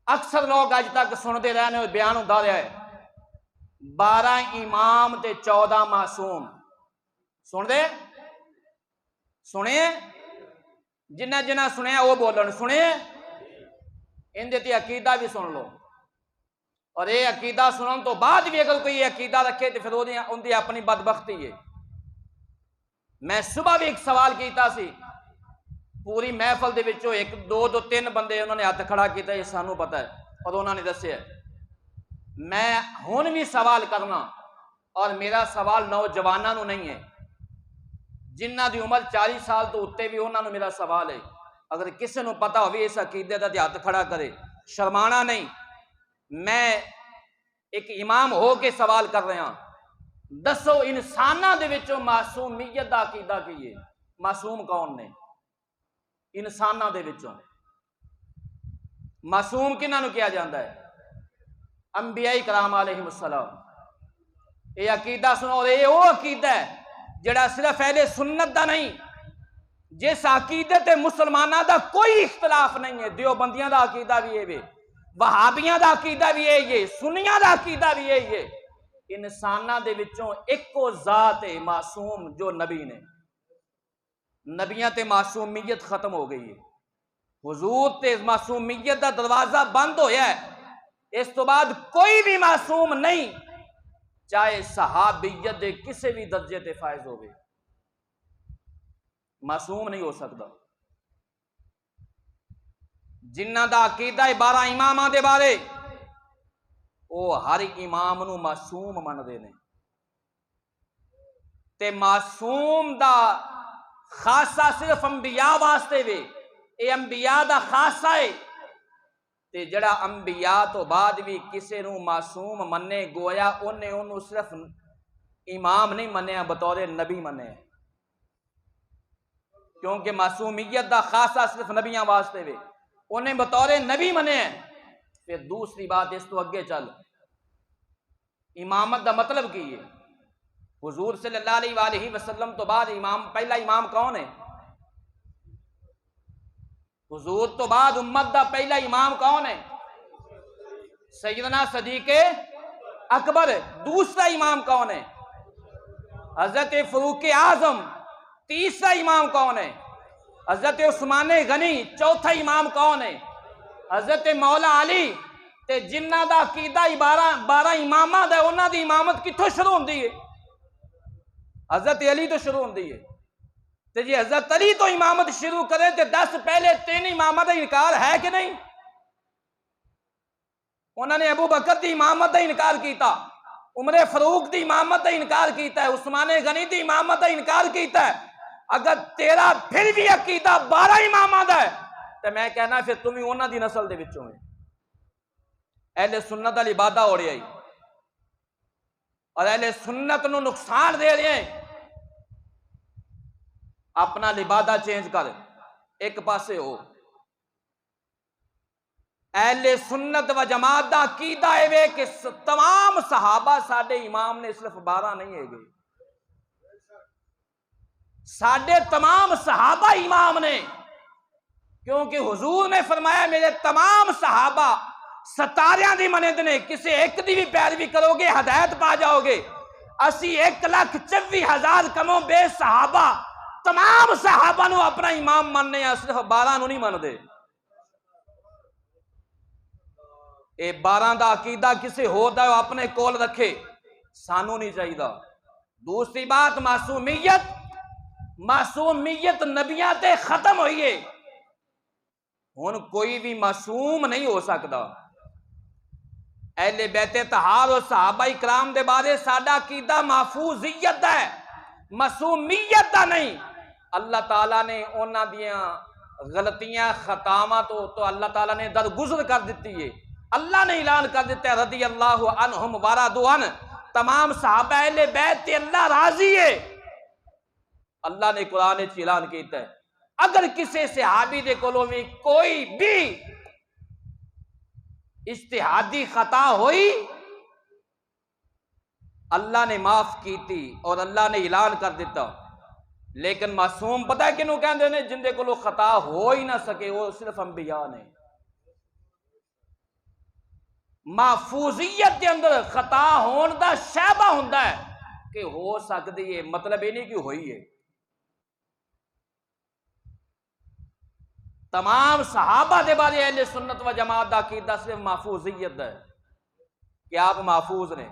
اکثر لوگ اج تک سنتے رہنے ہوئے بیان ہوتا رہا ہے 12 امام تے 14 معصوم سن دے سنے جنہ جنہ سنیا وہ بولن سنے اندے تے عقیدہ بھی سن لو اور یہ عقیدہ سنن تو بعد بھی اگر کوئی عقیدہ رکھے تو پھر ان دی اپنی بدبختی ہے۔ میں صبح بھی ایک سوال کیتا سی پوری محفل دے وچوں ایک دو تین بندے انہوں نے ہاتھ کھڑا کیتا یہ سانو پتہ ہے اور انہوں نے دسیا میں ہن بھی سوال کرنا اور میرا سوال نوجواناں نو نہیں ہے جنہ دی عمر 40 سال تو اتے بھی انہوں نے میرا سوال ہے اگر کسی نو پتہ ہوئے اس عقیدے دا ہاتھ کھڑا کرے شرمانا نہیں۔ میں ایک امام ہو کے سوال کر رہا ہوں دسو انساناں دے وچوں معصومیت دا عقیدہ کی ہے معصوم کون نے انساناں دے وچوں معصوم کنہاں نو کیا جاندا ہے انبیاء کرام علیہم السلام۔ یہ عقیدہ سنو اور یہ وہ عقیدہ ہے جڑا صرف اہل سنت دا نہیں جس عقیدے تے مسلماناں دا کوئی اختلاف نہیں ہے دیوبندیاں دا عقیدہ بھی ہے وہابیاں دا عقیدہ بھی ہے سنیاں دا عقیدہ بھی ہے انساناں دے وچوں ایکو ذات ہے معصوم جو نبی نے نبیاں تے معصومیت ختم ہو گئی ہے حضور تے معصومیت دا دروازہ بند ہویا ہے اس تو بعد کوئی بھی معصوم نہیں چاہے صحابیت دے کسی بھی درجے تے فائز ہوئے معصوم نہیں ہو سکتا۔ جنہ دا عقیدہ 12 اماماں دے بارے وہ ہر امام نو معصوم مندے نے تے معصوم دا خاصہ صرف انبیاء واسطے وے اے انبیاء دا خاصہ ہے تے جڑا انبیاء تو بعد بھی کسے نو معصوم منے گویا انہوں صرف امام نہیں منیا بطور نبی منے کیونکہ معصومیت دا خاصہ صرف نبیاں واسطے وے انہیں بطور نبی منے پھر دوسری بات اس تو اگے چل امامت دا مطلب کی ہے حضور صلی اللہ علیہ وآلہ وسلم تو بعد امام پہلا امام کون ہے حضور تو بعد امت دا پہلا امام کون ہے سیدنا صدیق اکبر دوسرا امام کون ہے حضرت فاروق اعظم تیسرا امام کون ہے حضرت عثمان غنی چوتھا امام کون ہے حضرت مولا علی تے جنہ دا عقیدہ 12 اماماں دا انہاں دی امامت کتھوں شروع ہوندی ہے حضرت علی تو شروع ہوندی ہے تے جی حضرت علی تو امامت شروع کرے تے 10 پہلے 3 امامہ دا انکار ہے کہ نہیں انہوں نے ابو بکر دی امامت دا انکار کیتا عمر فاروق دی امامت دا انکار کیتا ہے عثمان غنی دی امامت دا انکار کیتا ہے اگر تیرا پھر بھی عقیدہ 12 امامہ دا ہے تو میں کہنا پھر تم ہی انہاں دی نسل دے وچوں ہیں اہل سنت والی باتاں ہو رہی ہے اور اہل سنت نو نقصان دے رہے ہیں اپنا لبادہ چینج کر ایک پاسے ہو اہل سنت و جماعت دا عقیدہ ہے کہ تمام صحابہ ساڈے امام نے صرف 12 نہیں ہے گے ساڈے تمام صحابہ امام نے کیونکہ حضور نے فرمایا میرے تمام صحابہ ستاریاں دی منت نے کسی ایک دی بھی پیروی کرو گے ہدایت پا جاؤ گے اسی 1,24,000 کموں بے صحابہ تمام صحابہ نو اپنا امام مننے ہیں صرف 12 نو نہیں من دے اے 12 دا عقیدہ کسی ہو دا اپنے کول رکھے سانو نہیں چاہیے۔ دوسری بات معصومیت نبیاں تے ختم ہوئی ہے ہن کوئی بھی معصوم نہیں ہو سکتا۔ اہل بیت طہار اور صحابہ کرام دے بارے ساڈا عقیدہ محفوظیت ہے معصومیت دا نہیں۔ اللہ تعالیٰ نے انہاں دیاں غلطیاں خطاواں تو اللہ تعالیٰ نے درگزر کر دیتی ہے اللہ نے اعلان کر دیتا ہے رضی اللہ عنہم ورضوا عنہ تمام صحابہ اہل بیت تے اللہ راضی ہے اللہ نے قرآن وچ اعلان کیتا ہے اگر کسی صحابی دے کولوں بھی کوئی بھی اجتہادی خطا ہوئی اللہ نے معاف کیتی اور اللہ نے اعلان کر دیتا لیکن معصوم پتہ ہے کنوں کہندے نے جن دے کولوں خطا ہو ہی نہ سکے وہ صرف انبیاء نے محفوظیت کے اندر خطا ہون دا شائبہ ہوندا ہے کہ ہو سکتی ہے، مطلب یہ نہیں کہ ہوئی ہے۔ تمام صحابہ دے بارے اہل سنت و جماعت دا عقیدہ صرف محفوظیت ہے کہ آپ محفوظ نے۔